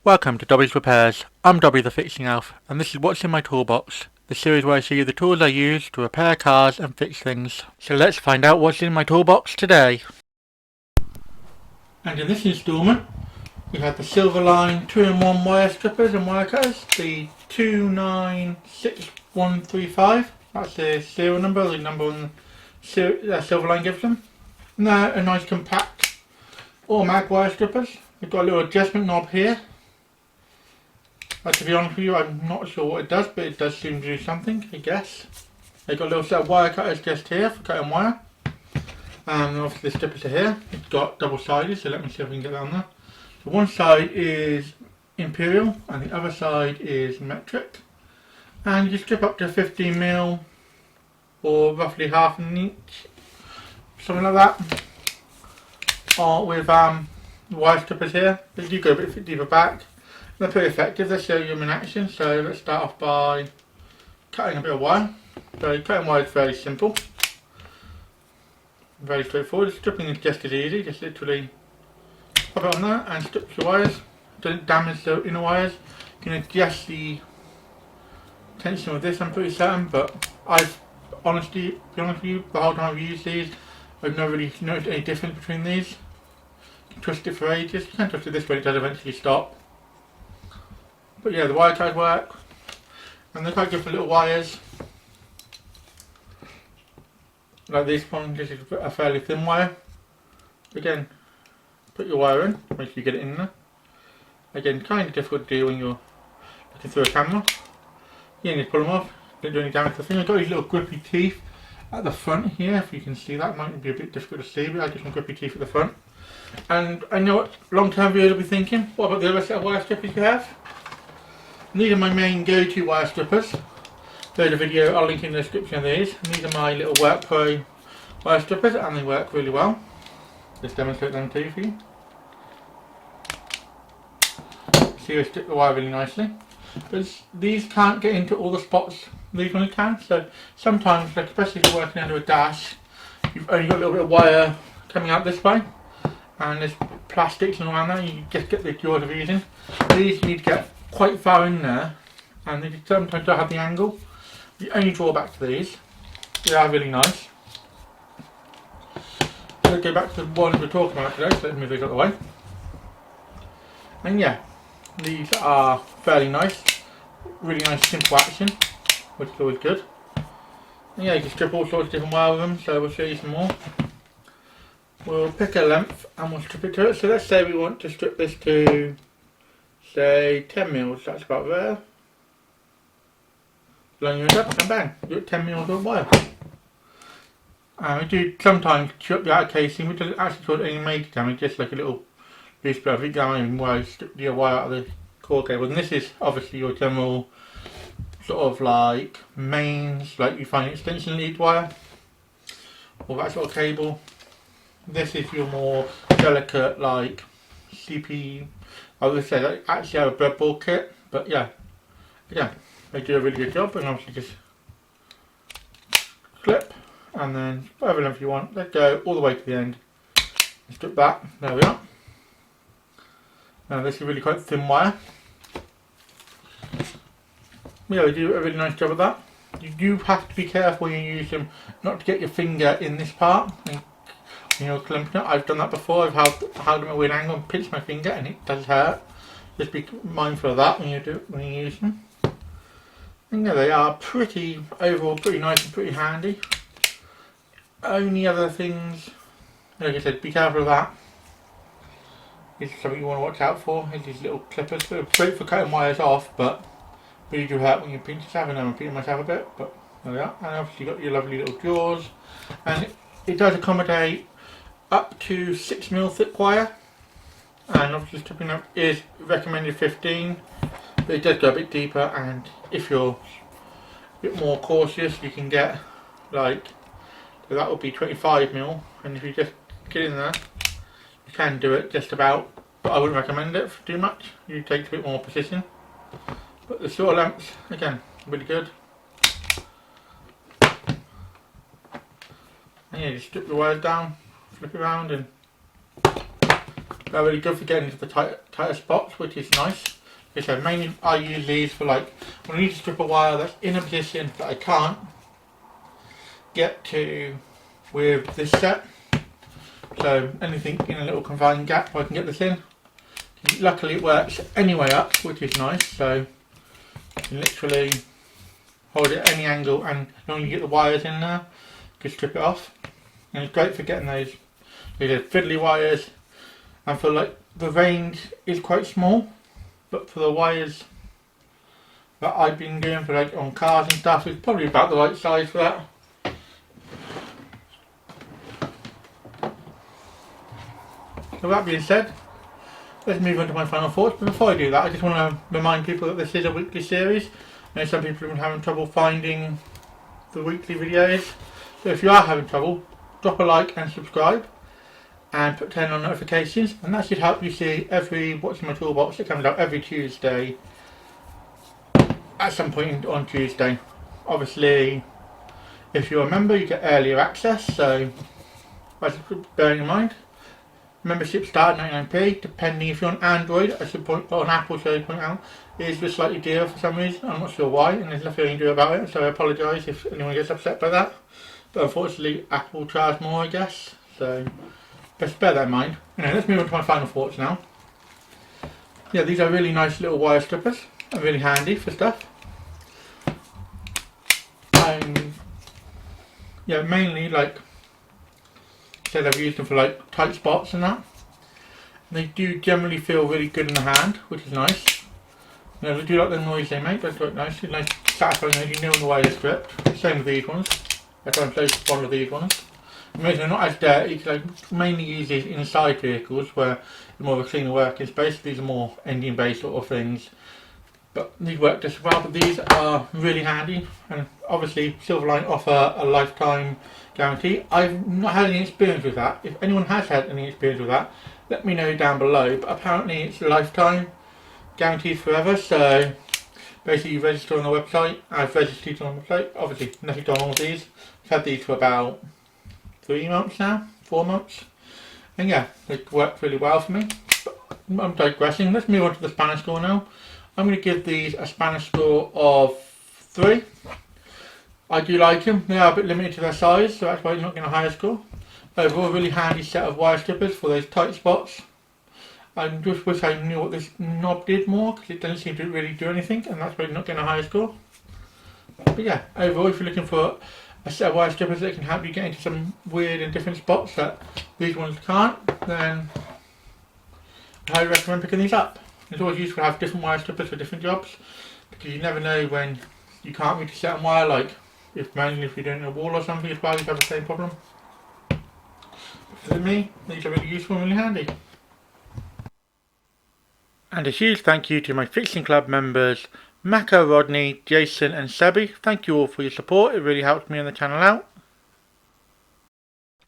Welcome to Dobby's Repairs. I'm Dobby the Fixing Elf, and this is what's in my toolbox, the series where I show you the tools I use to repair cars and fix things. So let's find out what's in my toolbox today. And in this instalment, we have the Silverline 2-in-1 wire strippers and wire cutters, the 296135. That's the serial number, the number on Silverline gives them. And they're a nice compact automatic wire strippers. We've got a little adjustment knob here. To be honest with you, I'm not sure what it does, but it does seem to do something, I guess. They've got a little set of wire cutters just here for cutting wire. And obviously the strippers are here. It's got double-sided, so let me see if we can get that on there. So one side is imperial, and the other side is metric. And you strip up to 15mm, or roughly half an inch, something like that. Or with wire strippers here, but you go a bit deeper back. They're pretty effective. Let's show you them in action. So let's start off by cutting a bit of wire. So cutting wire is very simple, very straightforward. Stripping is just as easy. Just literally pop it on there and strip your wires. Don't damage the inner wires. You can adjust the tension with this, I'm pretty certain, but I've honestly, to be honest with you, the whole time I've used these, I've never really noticed any difference between these. You can twist it for ages. You can twist it this way, it does eventually stop. But yeah, the wire ties work, and they're quite good for little wires. Like this one, this is a fairly thin wire. Again, put your wire in, make sure you get it in there. Again, kind of difficult to do when you're looking through a camera. You need to pull them off, don't do any damage to the thing. I've got these little grippy teeth at the front here, if you can see that. It might be a bit difficult to see, but I get some grippy teeth at the front. And I know what long-term viewers will be thinking, what about the other set of wire strippers you have? These are my main go-to wire strippers. There's a video I'll link in the description of these. And these are my little Work Pro wire strippers, and they work really well. Just demonstrate them too for you. See, they strip the wire really nicely. But these can't get into all the spots these ones can. So sometimes, like especially if you're working under a dash, you've only got a little bit of wire coming out this way, and there's plastics and around there. You just get the jaws of using. These you need to get quite far in there, and they sometimes don't have the angle. The only drawback to these, they are really nice. So let's go back to the ones we're talking about today, so let's move these out of the way. And yeah, these are fairly nice, really nice simple action, which is always good. And yeah, you can strip all sorts of different wire with them, so we'll show you some more. We'll pick a length and we'll strip it to it. So let's say we want to strip this to, say, 10mm, that's about there. Line yours up and bang, you get 10mm of wire. And we do sometimes strip the outer casing, which doesn't actually cause any major damage, just like a little loose bit of wire, strip the wire out of the core cable. And this is obviously your general sort of like mains, like you find extension lead wire, or that sort of cable. This is your more delicate, like CP. I would say they actually have a breadboard kit, but yeah, again, they do a really good job. And obviously just clip, and then whatever length you want, let go all the way to the end. Strip that. There we are. Now this is really quite thin wire. Yeah, they do a really nice job of that. You do have to be careful when you use them, not to get your finger in this part. You know, clamping it. I've done that before. I've held them at a weird angle and pinched my finger, and it does hurt. Just be mindful of that when you use them. And yeah, they are overall pretty nice and pretty handy. Only other things, like I said, be careful of that. This is something you want to watch out for. Is these little clippers. They're great for cutting wires off, but really do hurt when you pinch yourself. And I'm pinching myself a bit, but there we are. And obviously you've got your lovely little jaws, and it does accommodate up to 6mm thick wire, and obviously stripping up is recommended 15, but it does go a bit deeper, and if you're a bit more cautious you can get like, so that would be 25mm, and if you just get in there you can do it just about, but I wouldn't recommend it for too much. You take a bit more precision, but the sort of lengths, again, really good. And yeah, just strip the wires down, flip it around, and They're really good for getting into the tighter spots, which is nice. So mainly I use these for like when I need to strip a wire that's in a position that I can't get to with this set. So anything in a little confined gap I can get this in. Luckily it works any way up, which is nice. So you can literally hold it at any angle, and as long as you get the wires in there, you can strip it off. And it's great for getting those fiddly wires. And for like the range is quite small, but for the wires that I've been doing for like on cars and stuff, it's probably about the right size for that. So that being said, let's move on to my final thoughts. But before I do that, I just want to remind people that this is a weekly series. I know some people have been having trouble finding the weekly videos. So if you are having trouble, drop a like and subscribe. And turn on notifications, and that should help you see every What's in My Toolbox that comes out every Tuesday at some point on Tuesday. Obviously, if you're a member, you get earlier access, so bearing in mind. Membership start at 99p, depending if you're on Android, I should point, or on Apple, so I point out, it is just slightly dearer for some reason. I'm not sure why, and there's nothing you can do about it, so I apologise if anyone gets upset by that. But unfortunately, Apple charge more, I guess, so just bear that in mind. Anyway, let's move on to my final thoughts now. Yeah, these are really nice little wire strippers, and really handy for stuff. Yeah, mainly like I've used them for like tight spots and that. And they do generally feel really good in the hand, which is nice. You know, they do like the noise they make, that's quite nice. It's nice, satisfying when you know the way they're stripped. Same with these ones. That's why I'm so fond of these ones. They're not as dirty, because I mainly use these inside vehicles where it's more of a cleaner working space. These are more engine based sort of things. But these work just well, but these are really handy, and obviously Silverline offer a lifetime guarantee. I've not had any experience with that. If anyone has had any experience with that, let me know down below. But apparently it's a lifetime, guaranteed forever, so basically you register on the website. I've registered on the website, obviously nothing wrong with these. I've had these for about 3 months now, 4 months, and yeah, they work really well for me. But I'm digressing. Let's move on to the Spanish score now. I'm going to give these a Spanish score of 3. I do like them. They are a bit limited to their size, so that's why you're not getting a higher score. Overall, a really handy set of wire strippers for those tight spots. I just wish I knew what this knob did more, because it doesn't seem to really do anything, and that's why you're not getting a higher score. But yeah, overall, if you're looking for a set of wire strippers that can help you get into some weird and different spots that these ones can't, then I highly recommend picking these up. It's always useful to have different wire strippers for different jobs, because you never know when you can't reach a certain wire, like if you're doing a wall or something as well, you have the same problem. But for me, these are really useful and really handy. And a huge thank you to my Fixing Club members, Mako, Rodney, Jason and Sebi. Thank you all for your support, it really helps me and the channel out.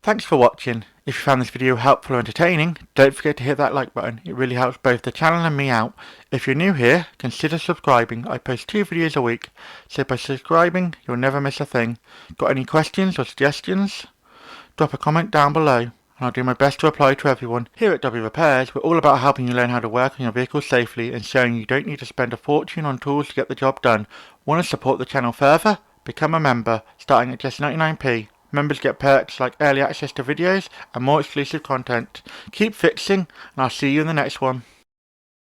Thanks for watching. If you found this video helpful or entertaining, don't forget to hit that like button. It really helps both the channel and me out. If you're new here, consider subscribing. I post 2 videos a week, so by subscribing, you'll never miss a thing. Got any questions or suggestions? Drop a comment down below, and I'll do my best to reply to everyone. Here at Dobby Repairs, we're all about helping you learn how to work on your vehicle safely and showing you don't need to spend a fortune on tools to get the job done. Want to support the channel further? Become a member, starting at just 99p. Members get perks like early access to videos and more exclusive content. Keep fixing, and I'll see you in the next one.